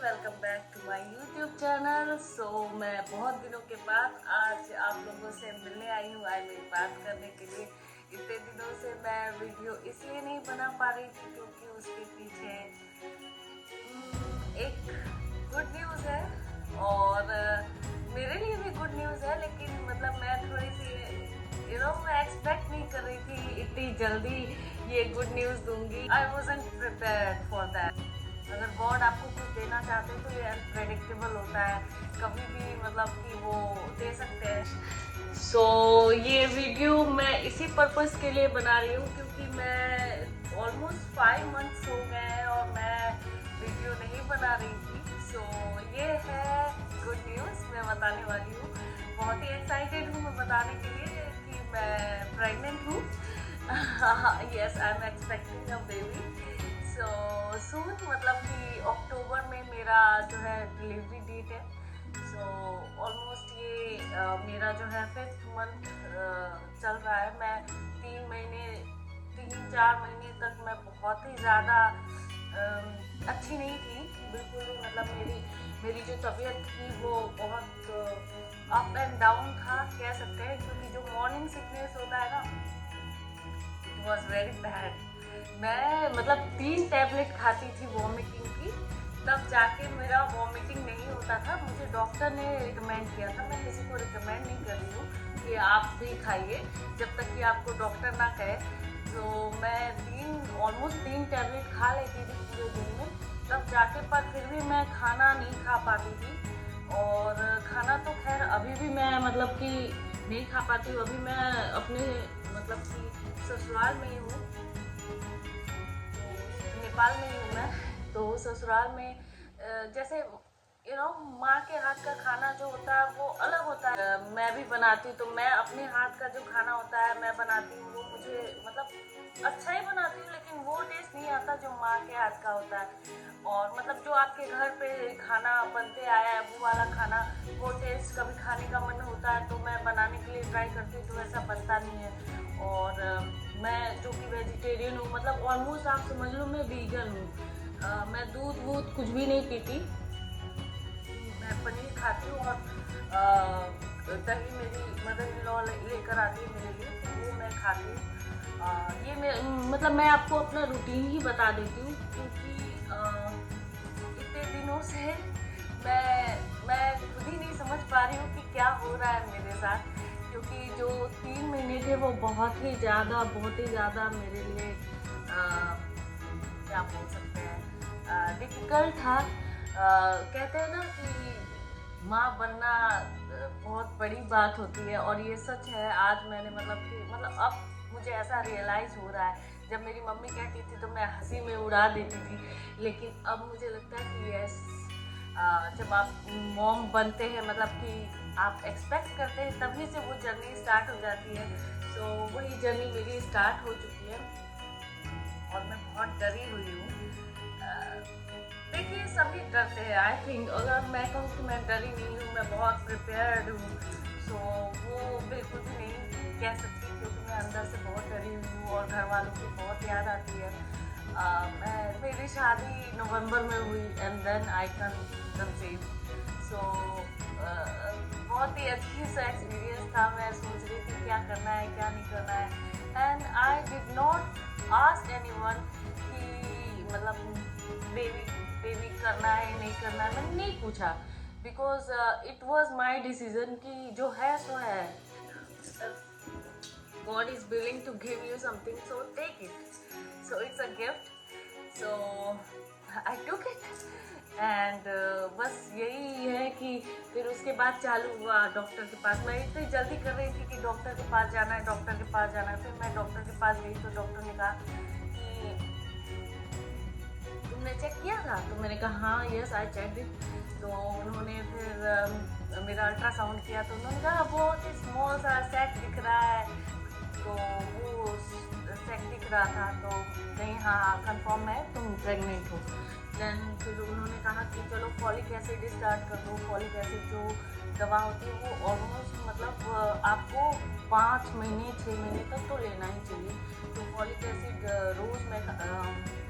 Welcome back to my YouTube channel. मैं बहुत दिनों के बाद आज आप लोगों से मिलने आई हूँ, मेरी बात करने के लिए। इतने दिनों से मैं वीडियो इसलिए नहीं बना पा रही थी क्योंकि उसके पीछे एक गुड न्यूज़ है और मेरे लिए भी गुड न्यूज़ है, लेकिन मतलब मैं थोड़ी सी मैं एक्सपेक्ट नहीं कर रही थी इतनी जल्दी ये गुड न्यूज़ दूंगी। आई वॉजंट प्रिपेयर्ड फॉर दैट। अगर गॉड आपको कुछ देना चाहते हैं तो ये अनप्रेडिक्टेबल होता है, कभी भी मतलब कि वो दे सकते हैं। ये वीडियो मैं इसी पर्पस के लिए बना रही हूँ क्योंकि मैं ऑलमोस्ट 5 मंथ्स हो गए हैं और मैं वीडियो नहीं बना रही थी। ये है गुड न्यूज़ मैं बताने वाली हूँ। बहुत ही एक्साइटेड हूँ मैं बताने के लिए कि मैं प्रेग्नेंट हूँ। Yes, I am expecting a baby soon, मतलब कि अक्टूबर में मेरा जो है डिलीवरी डेट है। ऑलमोस्ट ये मेरा जो है 5th मंथ चल रहा है। मैं 3-4 महीने तक मैं बहुत ही ज़्यादा अच्छी नहीं थी, बिल्कुल भी। मतलब मेरी जो तबीयत थी वो बहुत अप एंड डाउन था कह सकते हैं, क्योंकि जो मॉर्निंग सिकनेस होता है ना, इट वॉज वेरी बैड। मैं मतलब 3 टैबलेट खाती थी वॉमिटिंग की, तब जाके मेरा वॉमिटिंग नहीं होता था। मुझे डॉक्टर ने रिकमेंड किया था, मैं किसी को रिकमेंड नहीं कर रही हूँ कि आप भी खाइए जब तक कि आपको डॉक्टर ना कहे। मैं ऑलमोस्ट 3 टैबलेट खा लेती थी पूरे दिन में, तब जाके, पर फिर भी मैं खाना नहीं खा पाती थी। और खाना तो खैर अभी भी मैं मतलब कि नहीं खा पाती हूँ। अभी मैं अपने मतलब कि ससुराल में ही हूँ, नेपाल में ही हूँ मैं। तो ससुराल में जैसे माँ के हाथ का खाना जो होता है वो अलग होता है। मैं भी बनाती हूँ तो मैं अपने हाथ का जो खाना होता है मैं बनाती हूँ, वो मुझे मतलब अच्छा ही बनाती हूँ, लेकिन वो टेस्ट नहीं आता जो माँ के हाथ का होता है। और मतलब जो आपके घर पे खाना बनते आया है वो वाला खाना, वो टेस्ट कभी खाने का मन होता है तो मैं बनाने के लिए ट्राई करती हूँ, तो ऐसा बनता नहीं है। और मैं जो कि वेजिटेरियन हूँ, मतलब ऑलमोस्ट आप समझ लो मैं वीगन हूँ। मैं दूध वूध कुछ भी नहीं पीती, मैं पनीर खाती हूँ और दही मेरी मदर इन लॉ लेकर आती है मेरे लिए, तो वो मैं खाती हूँ। ये मतलब मैं आपको अपना रूटीन ही बता देती हूँ, क्योंकि इतने दिनों से मैं खुद ही नहीं समझ पा रही हूँ कि क्या हो रहा है मेरे साथ। क्योंकि जो 3 महीने थे वो बहुत ही ज़्यादा मेरे लिए क्या बोल सकते हैं, डिफ़िकल्ट था। कहते हैं ना कि माँ बनना बहुत बड़ी बात होती है, और ये सच है। आज मैंने मतलब अब मुझे ऐसा रियलाइज़ हो रहा है। जब मेरी मम्मी कहती थी तो मैं हंसी में उड़ा देती थी, लेकिन अब मुझे लगता है कि यस, जब आप मॉम बनते हैं, मतलब कि आप एक्सपेक्ट करते हैं, तभी से वो जर्नी स्टार्ट हो जाती है। वही जर्नी मेरी स्टार्ट हो चुकी है और मैं बहुत डरी हुई हूँ। देखिए, सभी डरते हैं आई थिंक। अगर मैं कहूँ कि मैं डरी नहीं हूँ, मैं बहुत प्रिपेयर्ड हूँ, वो बिल्कुल भी नहीं कह सकती, क्योंकि मैं अंदर से बहुत डरी हुई हूँ और घर वालों की बहुत याद आती है। मेरी शादी नवंबर में हुई एंड देन आई कंसीव। बहुत ही अजीब सा एक्सपीरियंस था। मैं सोच रही थी क्या करना है क्या नहीं करना है, and I did not ask anyone कि मतलब बेबी करना है नहीं करना है, मैंने नहीं पूछा, because it was my decision कि जो है सो है। God is willing to give you something, so take it. It's a gift. I took it. And बस यही है कि फिर उसके बाद चालू हुआ डॉक्टर के पास। मैं इतनी जल्दी कर रही थी कि डॉक्टर के पास जाना है, डॉक्टर के पास जाना है। फिर मैं डॉक्टर के पास गई तो डॉक्टर ने कहा कि तुमने चेक किया था? तो मैंने कहा हाँ, यस आई चेक इट। तो उन्होंने फिर मेरा अल्ट्रासाउंड किया, तो उन्होंने कहा बहुत ही स्मॉल सा सैक दिख रहा है। तो वो सैक दिख रहा था, तो नहीं, हाँ कंफर्म है तुम प्रेग्नेंट हो। देन फिर उन्होंने कहा कि चलो फॉलिक एसिड स्टार्ट कर दो। फॉलिक एसिड जो दवा होती है वो ऑलमोस्ट मतलब आपको 5 महीने 6 महीने तक तो लेना ही चाहिए। तो फॉलिक एसिड रोज़ मैं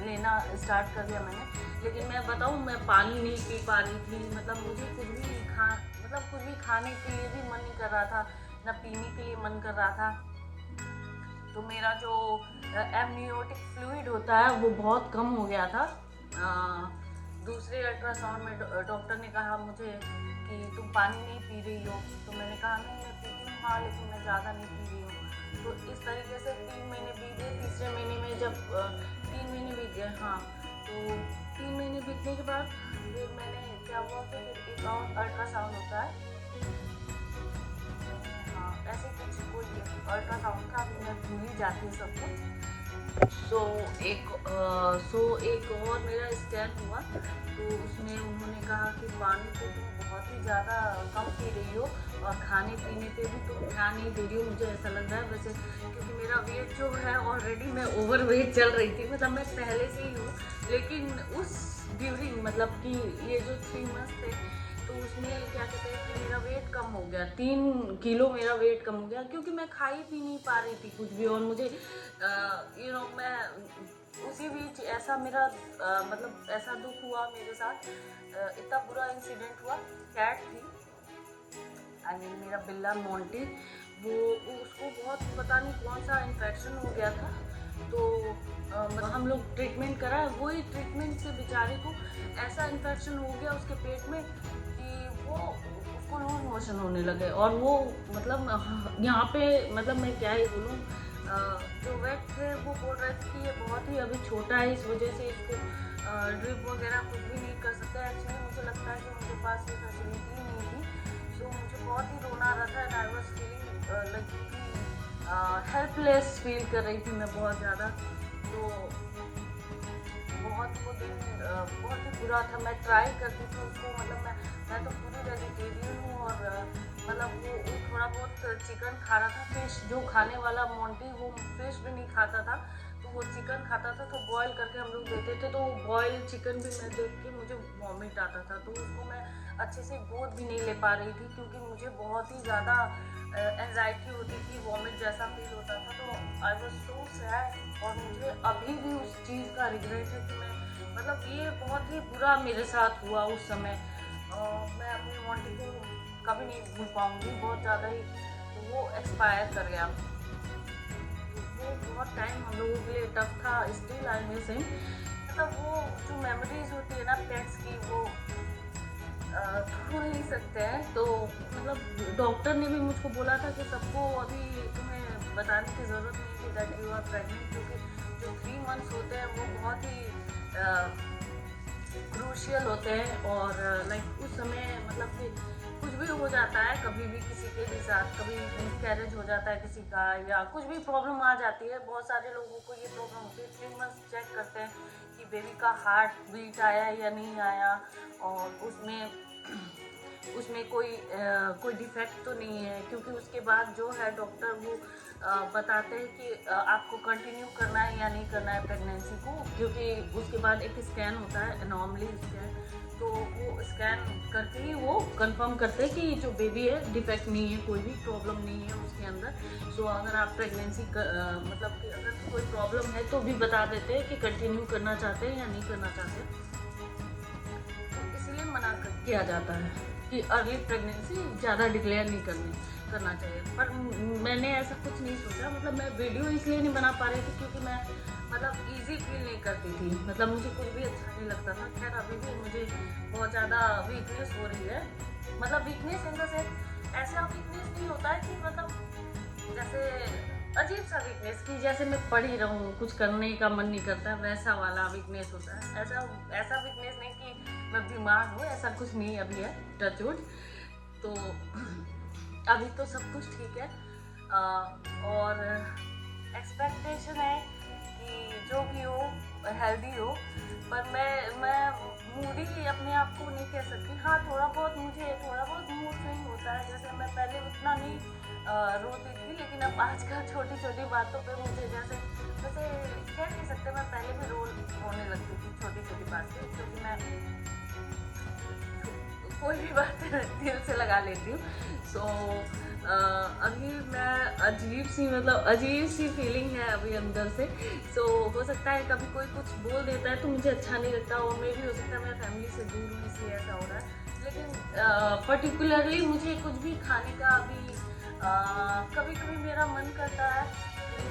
लेना स्टार्ट कर दिया मैंने। लेकिन मैं बताऊँ, मैं पानी नहीं पी पा रही थी, मतलब मुझे कुछ भी खाने के लिए भी मन नहीं कर रहा था, ना पीने के लिए मन कर रहा था। तो मेरा जो एमनियोटिक फ्लूइड होता है वो बहुत कम हो गया था। दूसरे अल्ट्रासाउंड में डॉक्टर ने कहा मुझे कि तुम पानी नहीं पी रही हो। तो मैंने कहा नहीं, मैं पीती हूँ हाँ, लेकिन मैं ज़्यादा नहीं पी रही हूँ। तो इस तरीके से 3 महीने बीत गए। तीसरे महीने में जब 3 महीने बीत गए, हाँ, तो 3 महीने बीतने के बाद फिर मैंने क्या हुआ कि फिर एक और अल्ट्रासाउंड होता है, हाँ, ऐसे कुछ कोई अल्ट्रासाउंड का, मैं भूल ही जाती हूँ सब कुछ। सो एक और मेरा स्कैन हुआ। तो उसमें उन्होंने कहा कि पानी तो तुम बहुत ही ज़्यादा कम पी रही हो और खाने पीने पे भी तुम ध्यान नहीं दे रही हो, मुझे ऐसा लग रहा है। वैसे क्योंकि मेरा वेट जो है ऑलरेडी मैं ओवर वेट चल रही थी, मतलब मैं पहले से ही हूँ, लेकिन उस ड्यूरिंग मतलब कि ये जो 3 मंथ्स थे तो उसमें क्या कहते हैं कि मेरा वेट कम हो गया, 3 किलो मेरा वेट कम हो गया, क्योंकि मैं खा ही पी नहीं पा रही थी कुछ भी। और मुझे मैं उसी बीच ऐसा मेरा मतलब ऐसा दुख हुआ मेरे साथ, इतना बुरा इंसिडेंट हुआ। कैट थी, आई मीन मेरा बिल्ला मोंटी, वो उसको बहुत पता नहीं कौन सा इन्फेक्शन हो गया था। तो हम लोग ट्रीटमेंट करा, वही ट्रीटमेंट से बेचारे को ऐसा इन्फेक्शन हो गया उसके पेट में कि वो उसको लूज मोशन होने लगे। और वो मतलब यहाँ पे मतलब मैं क्या ही बोलूँ, जो वेट थे वो बोल रहे थे कि ये बहुत ही अभी छोटा है, इस वजह से इसको ड्रिप वगैरह कुछ भी नहीं कर सकते। एक्चुअली मुझे लगता है कि मुझे पास ये फैसिलिटी नहीं थी, तो मुझे बहुत ही रोना आ रहा था। And I was feeling like helpless feel कर रही थी मैं बहुत ज़्यादा। तो बहुत वो दिन बहुत ही बुरा था। मैं ट्राई करती थी उसको, मतलब मैं तो पूरी वेजिटेरियन हूँ, और मतलब वो थोड़ा बहुत चिकन खा रहा था। फिश जो खाने वाला मोंटी, वो फिश भी नहीं खाता था, तो वो चिकन खाता था। तो बॉयल करके हम लोग देते थे, तो वो बॉयल चिकन भी मैं देख के मुझे वॉमिट आता था। तो उसको मैं अच्छे से गोद भी नहीं ले पा रही थी, क्योंकि मुझे बहुत ही ज़्यादा एंजाइटी होती थी, वॉमिट जैसा फील होता था। तो आई वॉज सो सैड, और मुझे अभी भी उस चीज़ का रिग्रेट है कि मैं मतलब ये बहुत ही बुरा मेरे साथ हुआ उस समय। मैं अपनी मोंटी को कभी नहीं भूल पाऊँगी, बहुत ज़्यादा ही। तो वो एक्सपायर कर गया। वो बहुत टाइम हम लोगों के लिए टफ था। Still I miss him. मतलब वो जो मेमोरीज होती है ना पेट्स की, वो भूल नहीं सकते हैं। तो मतलब डॉक्टर ने भी मुझको बोला था कि सबको अभी तुम्हें बताने की ज़रूरत नहीं कि दैट यू आर प्रेग्नेंट, क्योंकि जो 3 मंथ्स होते हैं वो बहुत ही क्रूशियल होते हैं। और लाइक उस समय मतलब कि कुछ भी हो जाता है, कभी भी किसी के भी साथ, कभी मिसकैरेज हो जाता है किसी का, या कुछ भी प्रॉब्लम आ जाती है। बहुत सारे लोगों को ये प्रॉब्लम होती है। 3 मंथ्स चेक करते हैं कि बेबी का हार्ट बीट आया या नहीं आया, और उसमें कोई डिफेक्ट तो नहीं है। क्योंकि उसके बाद जो है डॉक्टर वो बताते हैं कि आपको कंटिन्यू करना है या नहीं करना है प्रेगनेंसी को, क्योंकि उसके बाद एक स्कैन होता है, एनॉमली स्कैन। तो वो स्कैन करके ही वो कंफर्म करते हैं कि जो बेबी है डिफेक्ट नहीं है, कोई भी प्रॉब्लम नहीं है उसके अंदर। सो अगर आप प्रेगनेंसी मतलब कि अगर कोई प्रॉब्लम है तो भी बता देते हैं कि कंटिन्यू करना चाहते हैं या नहीं करना चाहते। तो इसलिए मना किया जाता है कि अर्ली प्रेगनेंसी ज़्यादा डिक्लेयर नहीं करना चाहिए। पर मैंने ऐसा कुछ नहीं सोचा। मतलब मैं वीडियो इसलिए नहीं बना पा रही थी क्योंकि मैं मतलब इजी फील नहीं करती थी, मतलब मुझे कुछ भी अच्छा नहीं लगता था। खैर अभी भी मुझे बहुत ज़्यादा वीकनेस हो रही है। मतलब वीकनेस इन द सेंस ऐसा वीकनेस नहीं होता है कि मतलब जैसे अजीब सा वीकनेस कि जैसे मैं पड़ी रहूँ, कुछ करने का मन नहीं करता, वैसा वाला वीकनेस होता है। ऐसा वीकनेस नहीं कि मैं बीमार हूँ, ऐसा कुछ नहीं अभी है, टच वुड। तो अभी तो सब कुछ ठीक है। और एक्सपेक्टेशन है कि जो भी हो हेल्दी हो। पर मैं मूडी अपने आप को नहीं कह सकती। हाँ, थोड़ा बहुत मूड स्विंग होता है। जैसे मैं पहले उतना नहीं रोती थी, लेकिन अब आजकल छोटी छोटी बातों पे मुझे वैसे कह नहीं सकते, मैं पहले भी रोने लगती थी छोटी छोटी बात पे, क्योंकि मैं कोई भी बात दिल से लगा लेती हूँ। सो अभी मैं अजीब सी फीलिंग है अभी अंदर से। सो हो सकता है कभी कोई कुछ बोल देता है तो मुझे अच्छा नहीं लगता, और मे भी हो सकता है मैं फैमिली से दूर हूँ इसलिए ऐसा हो रहा है। लेकिन पर्टिकुलरली मुझे कुछ भी खाने का अभी कभी कभी मेरा मन करता है कि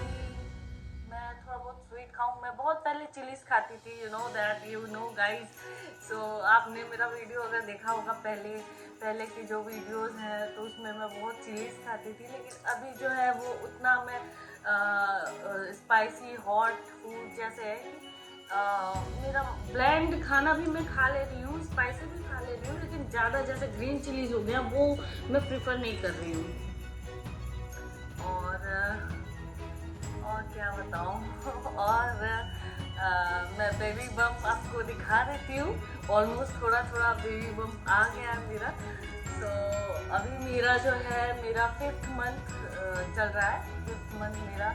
मैं थोड़ा बहुत स्वीट खाऊं। मैं बहुत पहले चिलीज खाती थी, यू नो गाइस। सो आपने मेरा वीडियो अगर देखा होगा पहले की जो वीडियोस हैं तो उसमें मैं बहुत चिलीज खाती थी। लेकिन अभी जो है वो उतना मैं स्पाइसी हॉट फूड जैसे है मेरा ब्लेंड खाना भी मैं खा ले रही हूँ, स्पाइसी भी खा ले रही हूँ, लेकिन ज़्यादा जैसे ग्रीन चिलीज हो गया वो मैं प्रिफर नहीं कर रही हूँ। और क्या बताऊँ और मैं बेबी बम आपको दिखा देती हूँ। ऑलमोस्ट थोड़ा बेबी बम आ गया है मेरा। तो अभी मेरा जो है मेरा 5th मंथ चल रहा है, 5th मंथ मेरा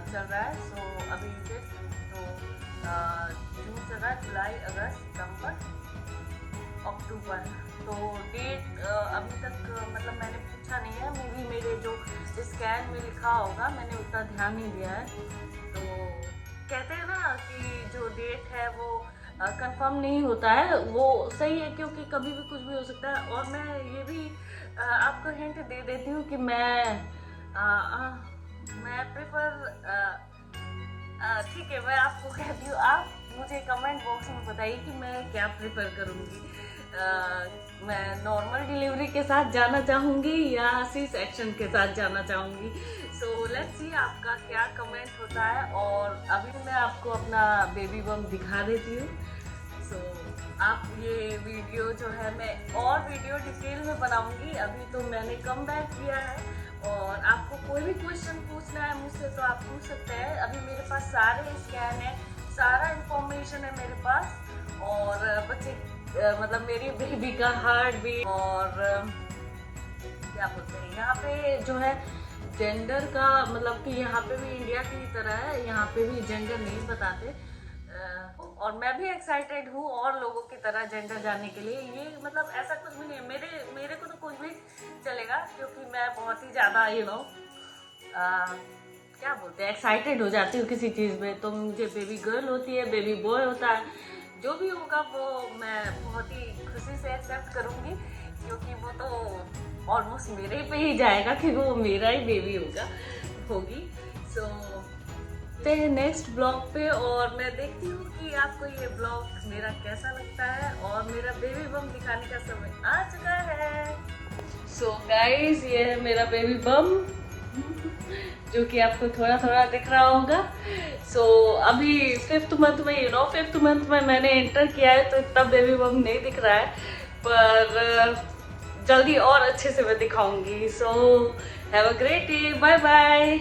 चल रहा है। सो अभी 5th तो जून चल रहा है, जुलाई, अगस्त, सितंबर, अक्टूबर। तो डेट अभी तक मतलब मैंने पूछा नहीं है, मेरे जो स्कैन में लिखा होगा मैंने उतना ध्यान नहीं दिया है। तो कहते हैं ना कि जो डेट है वो कंफर्म नहीं होता है, वो सही है क्योंकि कभी भी कुछ भी हो सकता है। और मैं ये भी आपको हिंट दे देती हूँ कि मैं प्रेफर ठीक है, मैं आपको कहती हूँ, आप मुझे कमेंट बॉक्स में बताइए कि मैं क्या प्रेफर करूँगी। मैं नॉर्मल डिलीवरी के साथ जाना चाहूँगी या सी सेक्शन के साथ जाना चाहूँगी। सो लेट्स सी आपका क्या कमेंट होता है। और अभी मैं आपको अपना बेबी बम दिखा देती हूँ। सो आप ये वीडियो जो है मैं और वीडियो डिटेल में बनाऊँगी। अभी तो मैंने कम बैक किया है, और आपको कोई भी क्वेश्चन पूछना है मुझसे तो आप पूछ सकते हैं। अभी मेरे पास सारे स्कैन है, सारा इंफॉर्मेशन है मेरे पास, और बच्चे मतलब मेरी बेबी का हार्ट भी, और क्या बोलते हैं यहाँ पे जो है जेंडर का, मतलब कि यहाँ पे भी इंडिया की तरह है, यहाँ पे भी जेंडर नहीं बताते। और मैं भी एक्साइटेड हूँ और लोगों की तरह जेंडर जानने के लिए। ये मतलब ऐसा कुछ भी नहीं है, मेरे को तो कुछ भी चलेगा, क्योंकि मैं बहुत ही ज़्यादा क्या बोलते हैं एक्साइटेड हो जाती हूँ किसी चीज़ में। तो मुझे बेबी गर्ल होती है, बेबी बॉय होता है, जो भी होगा वो मैं बहुत ही खुशी से एक्सेप्ट करूँगी, क्योंकि वो तो ऑलमोस्ट मेरे पे ही जाएगा कि वो मेरा ही बेबी होगी। सो नेक्स्ट ब्लॉग पे, और मैं देखती हूँ कि आपको ये ब्लॉग मेरा कैसा लगता है। और मेरा बेबी बम दिखाने का समय आ चुका है। सो गाइस, ये है मेरा बेबी बम जो कि आपको थोड़ा दिख रहा होगा। सो अभी 5th मंथ में 5th मंथ में मैंने एंटर किया है, तो इतना बेबी बम नहीं दिख रहा है, पर जल्दी और अच्छे से मैं दिखाऊंगी। So have a great day, bye bye.